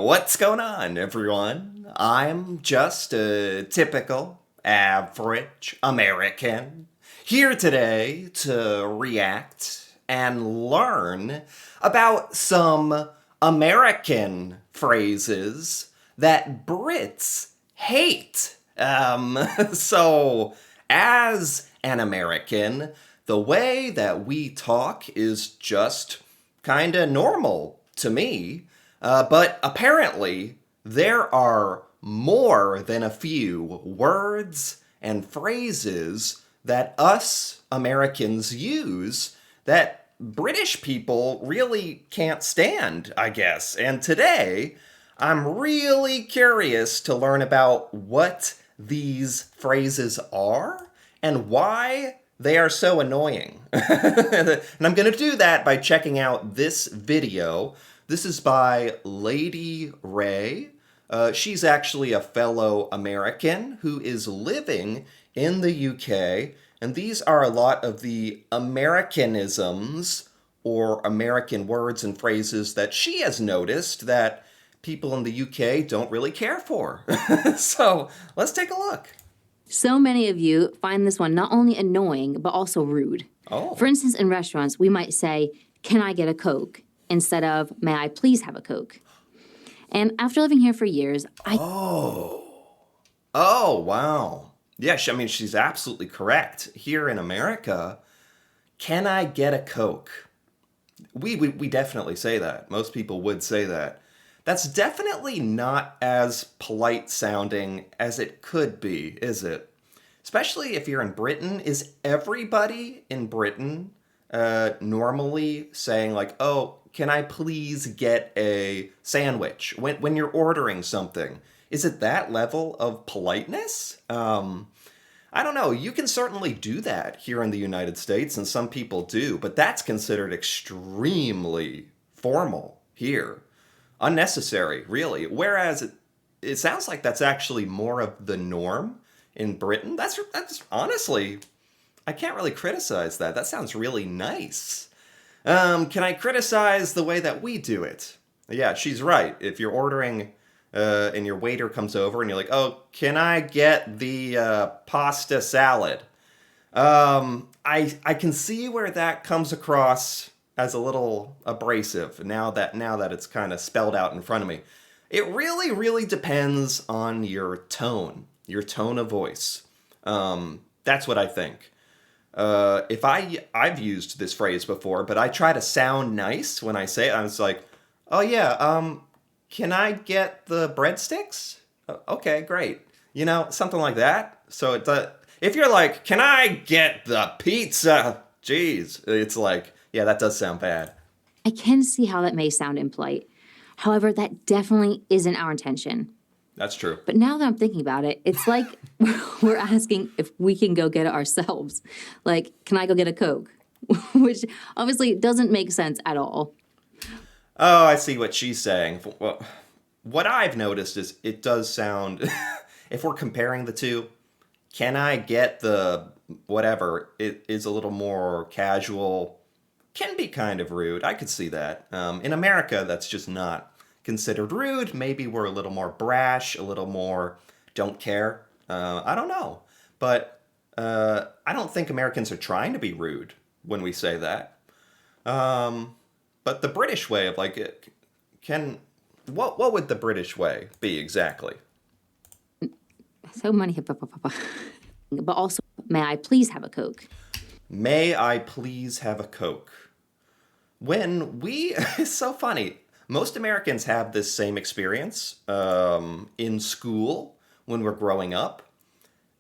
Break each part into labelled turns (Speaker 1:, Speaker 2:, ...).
Speaker 1: What's going on, everyone? I'm just a typical, average American here today to react and learn about some American phrases that Brits hate. So, as an American, the way that we talk is just kinda normal to me. But apparently, there are more than a few words and phrases that us Americans use that British people really can't stand, I guess. And today, I'm really curious to learn about what these phrases are and why they are so annoying. And I'm going to do that by checking out this video. This is by Lady Ray. She's actually a fellow American who is living in the UK, and these are a lot of the Americanisms or American words and phrases that she has noticed that people in the UK don't really care for. So let's take a look.
Speaker 2: So many of you find this one not only annoying, but also rude.
Speaker 1: Oh.
Speaker 2: For instance, in restaurants, we might say, "Can I get a Coke?" instead of, "May I please have a Coke?" And after living here for years,
Speaker 1: Oh, wow. Yeah, I mean, she's absolutely correct. Here in America, can I get a Coke? We definitely say that. Most people would say that. That's definitely not as polite sounding as it could be, is it? Especially if you're in Britain. Is everybody in Britain normally saying, like, oh, can I please get a sandwich when you're ordering something? Is it that level of politeness? I don't know. You can certainly do that here in the United States, and some people do, but that's considered extremely formal here. Unnecessary, really. Whereas it sounds like that's actually more of the norm in Britain. That's honestly, I can't really criticize that. That sounds really nice. Can I criticize the way that we do it? Yeah, she's right. If you're ordering and your waiter comes over and you're like, oh, can I get the pasta salad? I can see where that comes across as a little abrasive now that it's kind of spelled out in front of me. It really depends on your tone of voice. That's what I think. If I've used this phrase before, but I try to sound nice when I say it. I was like, oh yeah, can I get the breadsticks? Okay, great. You know, something like that. So if you're like, can I get the pizza? Jeez, it's like, yeah, that does sound bad.
Speaker 2: I can see how that may sound impolite. However, that definitely isn't our intention.
Speaker 1: That's true.
Speaker 2: But now that I'm thinking about it, it's like we're asking if we can go get it ourselves. Like, can I go get a Coke? Which obviously doesn't make sense at all.
Speaker 1: Oh, I see what she's saying. Well, what I've noticed is it does sound, if we're comparing the two, can I get the whatever? It is a little more casual, can be kind of rude. I could see that. In America, that's just not considered rude. Maybe we're a little more brash, a little more don't care. I don't know. But I don't think Americans are trying to be rude when we say that. But the British way of like it can what would the British way be exactly?
Speaker 2: So many, but also, "May I please have a Coke?"
Speaker 1: May I please have a Coke? When we it's so funny. Most Americans have this same experience in school when we're growing up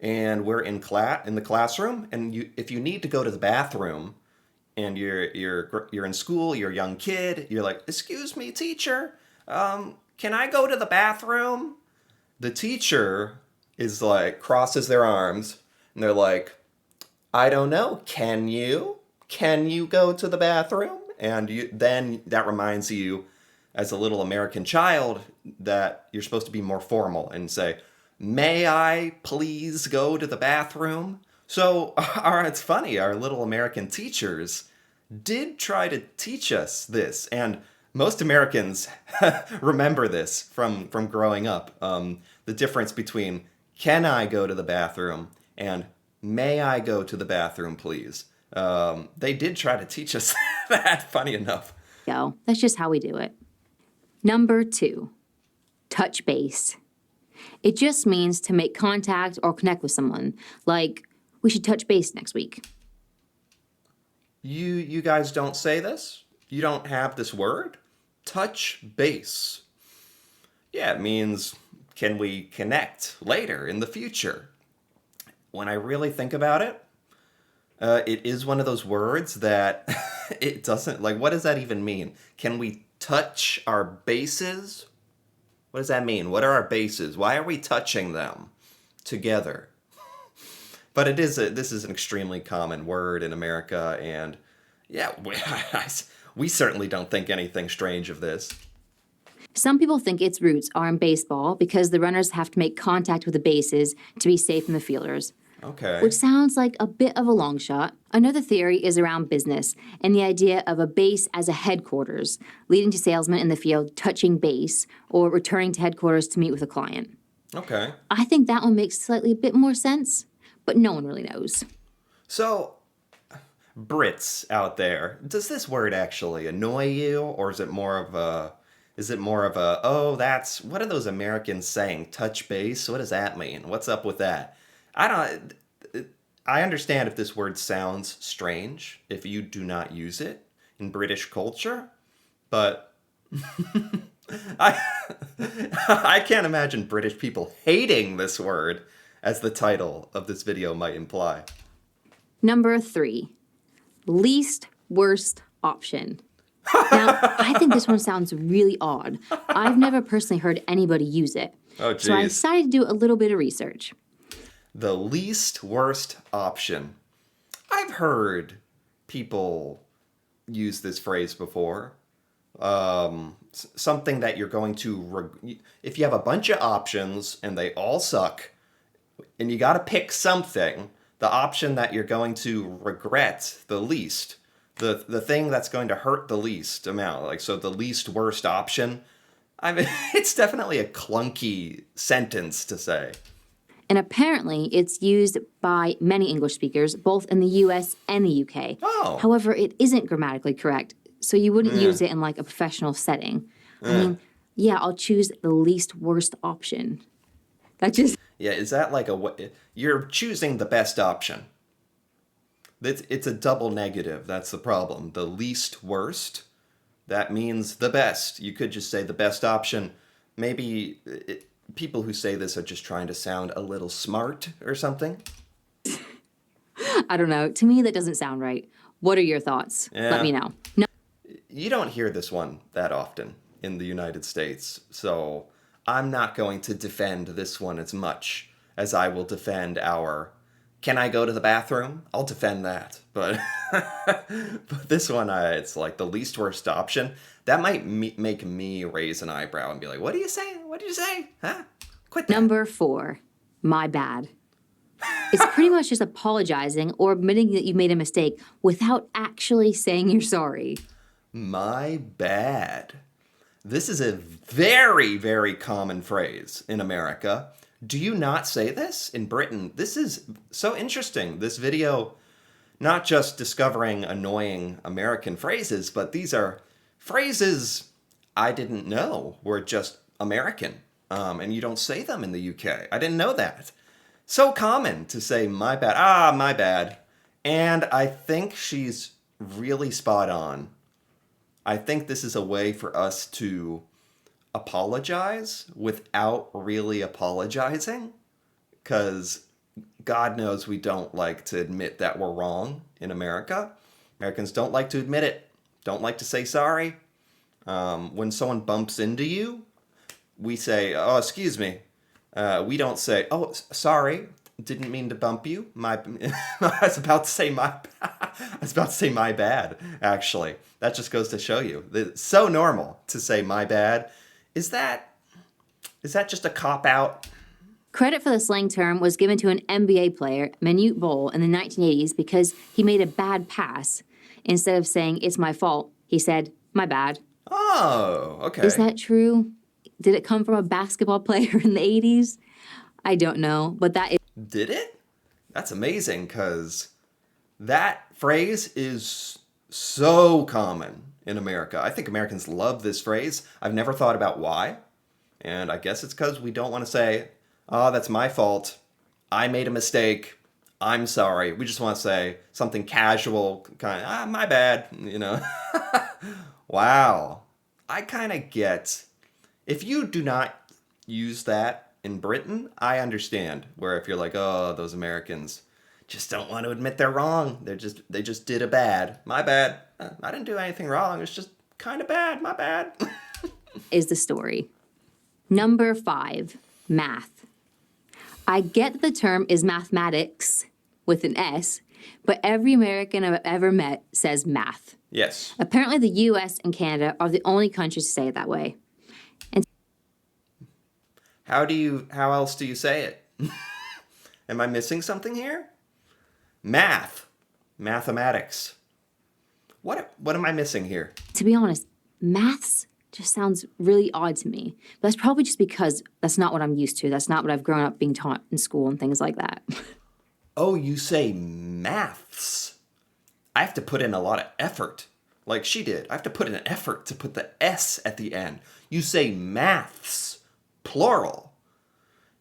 Speaker 1: and we're in the classroom, and if you need to go to the bathroom and you're in school, you're a young kid, you're like, "Excuse me, teacher, can I go to the bathroom?" The teacher is like, crosses their arms, and they're like, "I don't know, can you? Can you go to the bathroom?" And then that reminds you, as a little American child, that you're supposed to be more formal and say, "May I please go to the bathroom?" So it's funny, our little American teachers did try to teach us this. And Most Americans remember this from growing up. The difference between "Can I go to the bathroom?" and "May I go to the bathroom, please?" They did try to teach us that. Funny enough.
Speaker 2: Go. That's just how we do it. Number 2, touch base. It just means to make contact or connect with someone. Like, we should touch base next week.
Speaker 1: You guys don't say this? You don't have this word? Touch base. Yeah, it means can we connect later in the future? When I really think about it, it is one of those words that it doesn't, like, what does that even mean? Can we touch our bases? What does that mean? What are our bases? Why are we touching them together? But this is an extremely common word in America, and yeah, we certainly don't think anything strange of this.
Speaker 2: Some people think its roots are in baseball because the runners have to make contact with the bases to be safe from the fielders,
Speaker 1: Okay.
Speaker 2: which sounds like a bit of a long shot. Another theory is around business and the idea of a base as a headquarters, leading to salesmen in the field touching base or returning to headquarters to meet with a client.
Speaker 1: Okay.
Speaker 2: I think that one makes slightly a bit more sense, but no one really knows.
Speaker 1: So, Brits out there, does this word actually annoy you, or is it more of a oh, that's what are those Americans saying? Touch base? What does that mean? What's up with that? I don't I understand if this word sounds strange if you do not use it in British culture, but I I can't imagine British people hating this word as the title of this video might imply.
Speaker 2: Number 3, least worst option. Now, I think this one sounds really odd. I've never personally heard anybody use it.
Speaker 1: Oh,
Speaker 2: So I
Speaker 1: geez.
Speaker 2: decided to do a little bit of research.
Speaker 1: The least worst option. I've heard people use this phrase before. Something that you're going to, if you have a bunch of options and they all suck, and you got to pick something, the option that you're going to regret the least, the thing that's going to hurt the least amount, like so the least worst option. I mean, it's definitely a clunky sentence to say.
Speaker 2: And apparently, it's used by many English speakers, both in the US and the UK.
Speaker 1: Oh.
Speaker 2: However, it isn't grammatically correct, so you wouldn't use it in like a professional setting. I mean, yeah, I'll choose the least worst option. That just
Speaker 1: Yeah, is that like you're choosing the best option? It's a double negative. That's the problem. The least worst, that means the best. You could just say the best option. Maybe people who say this are just trying to sound a little smart or something.
Speaker 2: I don't know. To me, that doesn't sound right. What are your thoughts?
Speaker 1: Yeah.
Speaker 2: Let me know. No.
Speaker 1: You don't hear this one that often in the United States, so I'm not going to defend this one as much as I will defend our "Can I go to the bathroom?" I'll defend that, but but this one, it's like the least worst option. That might make me raise an eyebrow and be like, "What are you saying? What did you say? Huh? Quit that."
Speaker 2: Number 4, my bad. It's pretty much just apologizing or admitting that you made a mistake without actually saying you're sorry.
Speaker 1: My bad. This is a very, very common phrase in America. Do you not say this in Britain? This is so interesting. This video, not just discovering annoying American phrases, but these are phrases I didn't know were just American. And you don't say them in the UK. I didn't know that. So common to say my bad. Ah, my bad. And I think she's really spot on. I think this is a way for us to apologize without really apologizing, because God knows we don't like to admit that we're wrong in America. Americans don't like to admit it, don't like to say sorry. When someone bumps into you, we say, "Oh, excuse me." We don't say, "Oh, sorry, didn't mean to bump you." I was about to say my bad, actually. That just goes to show you. It's so normal to say my bad. Is that just a cop-out?
Speaker 2: Credit for the slang term was given to an NBA player, Manute Bol, in the 1980s because he made a bad pass. Instead of saying, "It's my fault," he said, "My bad."
Speaker 1: Oh,
Speaker 2: Is
Speaker 1: okay.
Speaker 2: that true? Did it come from a basketball player in the 80s? I don't know, but that is
Speaker 1: Did it? That's amazing because that phrase is so common in America. I think Americans love this phrase. I've never thought about why. And I guess it's because we don't want to say, oh, that's my fault. I made a mistake. I'm sorry. We just want to say something casual, kind of, my bad, you know. Wow. I kind of get. If you do not use that in Britain, I understand. Where if you're like, oh, those Americans just don't want to admit they're wrong. They just did a bad. My bad. I didn't do anything wrong. It's just kind of bad. My bad.
Speaker 2: is the story. Number 5, math. I get that the term is mathematics with an S, but every American I've ever met says math.
Speaker 1: Yes.
Speaker 2: Apparently, the US and Canada are the only countries to say it that way.
Speaker 1: How else do you say it? Am I missing something here? Math. Mathematics. What am I missing here?
Speaker 2: To be honest, maths just sounds really odd to me. But that's probably just because that's not what I'm used to. That's not what I've grown up being taught in school and things like that.
Speaker 1: Oh, you say maths. I have to put in a lot of effort. Like she did. I have to put in an effort to put the S at the end. You say maths, plural.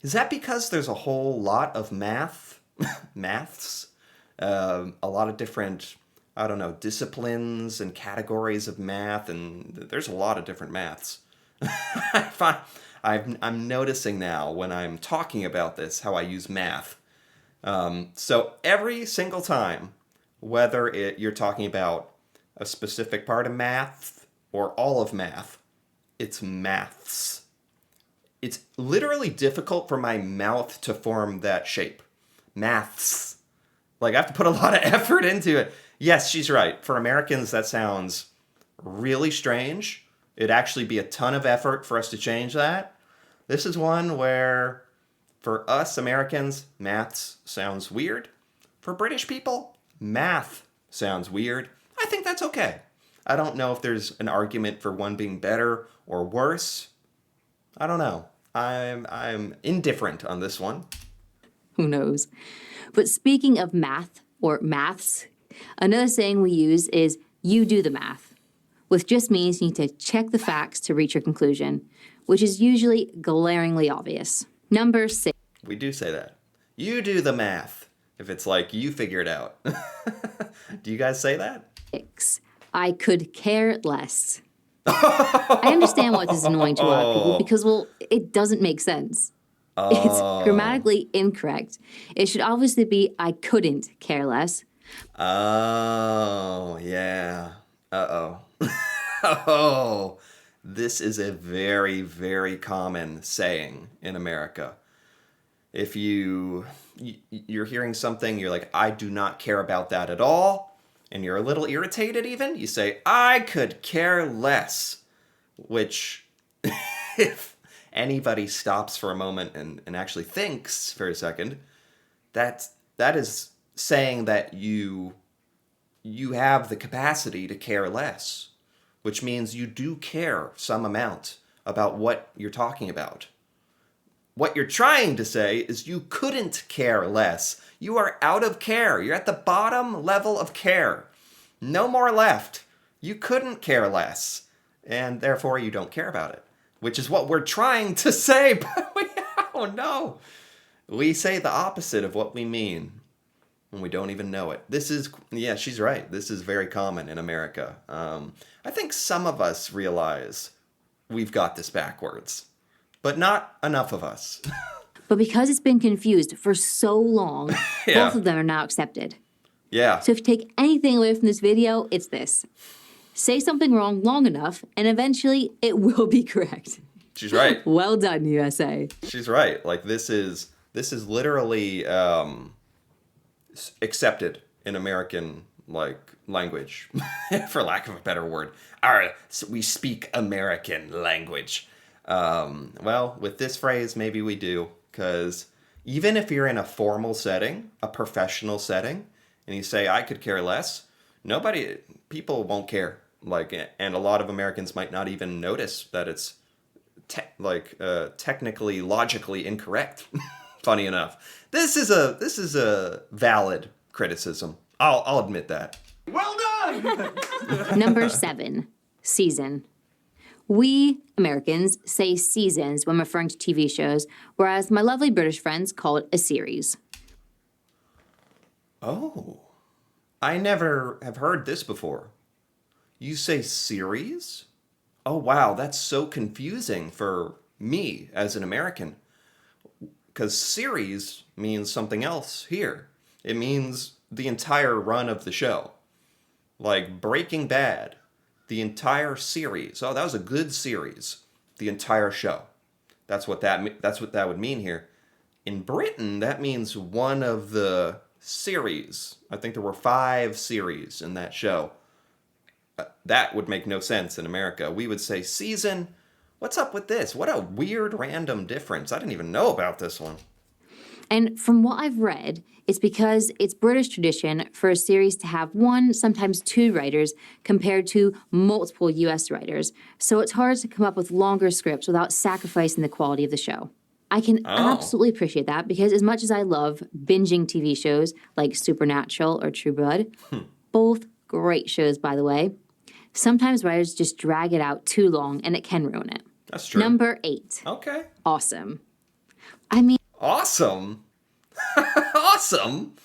Speaker 1: Is that because there's a whole lot of maths? A lot of different, I don't know, disciplines and categories of math, and there's a lot of different maths. I find, I'm noticing now when I'm talking about this how I use math. So every single time, whether you're talking about a specific part of math or all of math, it's maths. It's literally difficult for my mouth to form that shape. Maths. Like, I have to put a lot of effort into it. Yes, she's right. For Americans, that sounds really strange. It'd actually be a ton of effort for us to change that. This is one where, for us Americans, maths sounds weird. For British people, math sounds weird. I think that's okay. I don't know if there's an argument for one being better or worse. I don't know. I'm indifferent on this one.
Speaker 2: Who knows? But speaking of math or maths, another saying we use is you do the math, which just means you need to check the facts to reach your conclusion, which is usually glaringly obvious. Number 6.
Speaker 1: We do say that. You do the math. If it's like you figure it out. Do you guys say that?
Speaker 2: I could care less. I understand why this is annoying to a lot of people because, well, it doesn't make sense. It's grammatically incorrect. It should obviously be I couldn't care less.
Speaker 1: Oh, yeah. Uh-oh. Oh, this is a very, very common saying in America. If you're hearing something, you're like, I do not care about that at all, and you're a little irritated even, you say, I could care less, which if anybody stops for a moment and actually thinks for a second, that is saying that you have the capacity to care less, which means you do care some amount about what you're talking about. What you're trying to say is you couldn't care less. You are out of care. You're at the bottom level of care. No more left. You couldn't care less. And therefore you don't care about it. Which is what we're trying to say, but oh no. We say the opposite of what we mean. And we don't even know it. Yeah, she's right. This is very common in America. I think some of us realize we've got this backwards. But not enough of us.
Speaker 2: But because it's been confused for so long,
Speaker 1: Yeah.
Speaker 2: both of them are now accepted.
Speaker 1: Yeah.
Speaker 2: So if you take anything away from this video, it's this. Say something wrong long enough, and eventually it will be correct.
Speaker 1: She's right.
Speaker 2: Well done, USA.
Speaker 1: She's right. Like this is literally accepted in American language, for lack of a better word. So we speak American language. Well, with this phrase, maybe we do, because even if you're in a formal setting, a professional setting, and you say, I could care less, people won't care. Like, and a lot of Americans might not even notice that it's technically, logically incorrect. Funny enough, this is a valid criticism. I'll admit that. Well done.
Speaker 2: Number 7, season. We Americans say seasons when referring to TV shows, whereas my lovely British friends call it a series.
Speaker 1: Oh, I never have heard this before. You say series? Oh wow, that's so confusing for me as an American. Because series means something else here. It means the entire run of the show. Like Breaking Bad, the entire series. Oh, that was a good series. The entire show. That's what that would mean here. In Britain, that means one of the series. I think there were 5 series in that show. That would make no sense in America. We would say season. What's up with this? What a weird random difference. I didn't even know about this one.
Speaker 2: And from what I've read, it's because it's British tradition for a series to have 1, sometimes 2 writers compared to multiple US writers. So it's hard to come up with longer scripts without sacrificing the quality of the show. I can
Speaker 1: Oh.
Speaker 2: absolutely appreciate that because as much as I love binging TV shows like Supernatural or True Blood, both great shows by the way, sometimes writers just drag it out too long and it can ruin it.
Speaker 1: That's true.
Speaker 2: Number 8,
Speaker 1: Okay.
Speaker 2: awesome. I mean,
Speaker 1: Awesome. Awesome?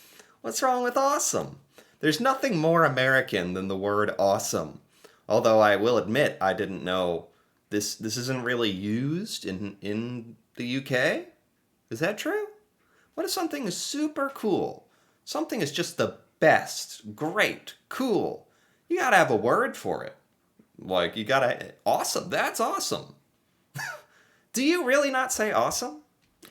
Speaker 1: What's wrong with awesome? There's nothing more American than the word awesome. Although I will admit I didn't know this isn't really used in the UK. Is that true? What if something is super cool? Something is just the best, great, cool. You gotta have a word for it. Like, you gotta, awesome, that's awesome. Do you really not say awesome?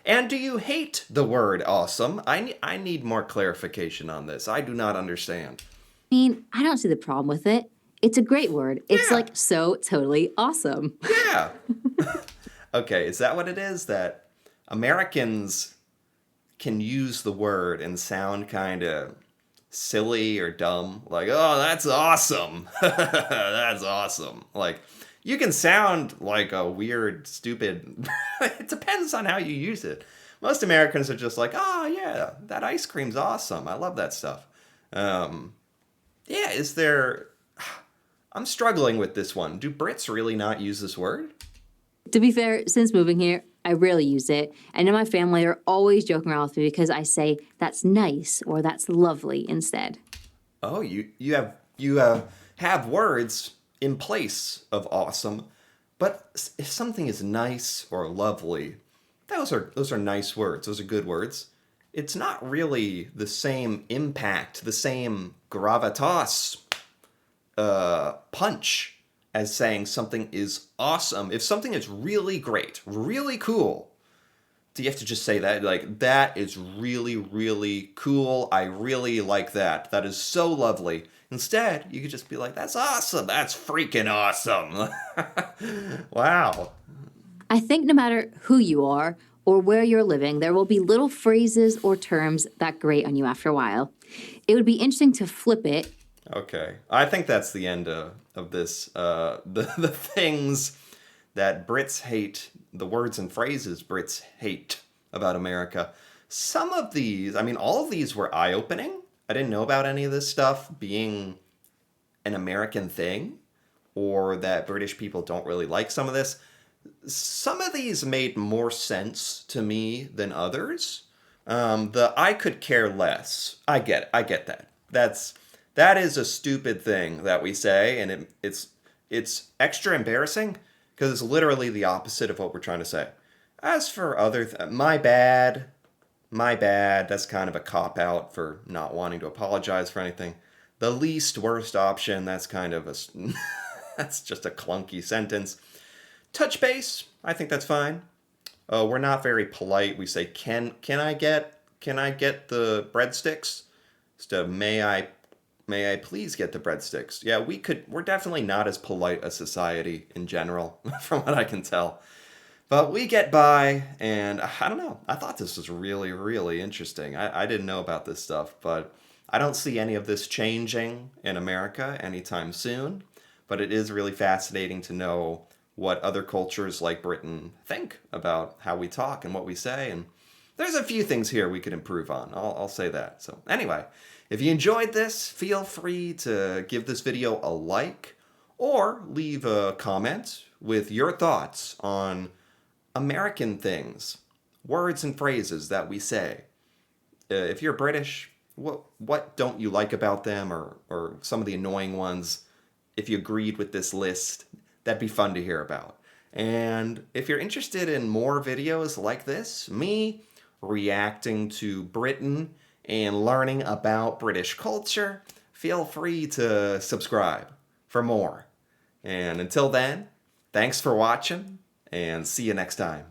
Speaker 1: And do you hate the word awesome? I need more clarification on this. I do not understand.
Speaker 2: I don't see the problem with it. It's a great word. It's
Speaker 1: Yeah.
Speaker 2: like so totally awesome.
Speaker 1: Yeah. Okay, is that what it is? That Americans can use the word and sound kind of silly or dumb? Like, oh, that's awesome. That's awesome. Like, you can sound like a weird, stupid. It depends on how you use it. Most Americans are just like, oh, yeah, that ice cream's awesome. I love that stuff. Yeah, is there. I'm struggling with this one. Do Brits really not use this word?
Speaker 2: To be fair, since moving here, I rarely use it. And in my family are always joking around with me because I say that's nice or that's lovely instead.
Speaker 1: Oh, you have words in place of awesome, but if something is nice or lovely, those are nice words. Those are good words. It's not really the same impact, the same gravitas, punch as saying something is awesome. If something is really great, really cool, do you have to just say that? Like, that is really, really cool. I really like that. That is so lovely. Instead, you could just be like, that's awesome. That's freaking awesome. Wow.
Speaker 2: I think no matter who you are or where you're living, there will be little phrases or terms that grate on you after a while. It would be interesting to flip it.
Speaker 1: Okay. I think that's the end of this. The things that Brits hate, the words and phrases Brits hate about America. Some of these, I mean, all of these were eye-opening. I didn't know about any of this stuff being an American thing, or that British people don't really like some of this. Some of these made more sense to me than others. The I could care less. I get that. That is a stupid thing that we say, and it's extra embarrassing because it's literally the opposite of what we're trying to say. As for my bad, my bad. That's kind of a cop out for not wanting to apologize for anything. The least worst option. That's kind of a that's just a clunky sentence. Touch base. I think that's fine. We're not very polite. We say can I get the breadsticks instead of may I please get the breadsticks. Yeah, we're definitely not as polite a society in general from what I can tell. But we get by, and I don't know. I thought this was really, really interesting. I didn't know about this stuff, but I don't see any of this changing in America anytime soon. but it is really fascinating to know what other cultures like Britain think about how we talk and what we say. And there's a few things here we could improve on. I'll say that. So anyway, if you enjoyed this, feel free to give this video a like or leave a comment with your thoughts on American things, words and phrases that we say. If you're British, what don't you like about them, or some of the annoying ones? If you agreed with this list, that'd be fun to hear about. And if you're interested in more videos like this, me reacting to Britain and learning about British culture, feel free to subscribe for more. And until then, thanks for watching, and see you next time.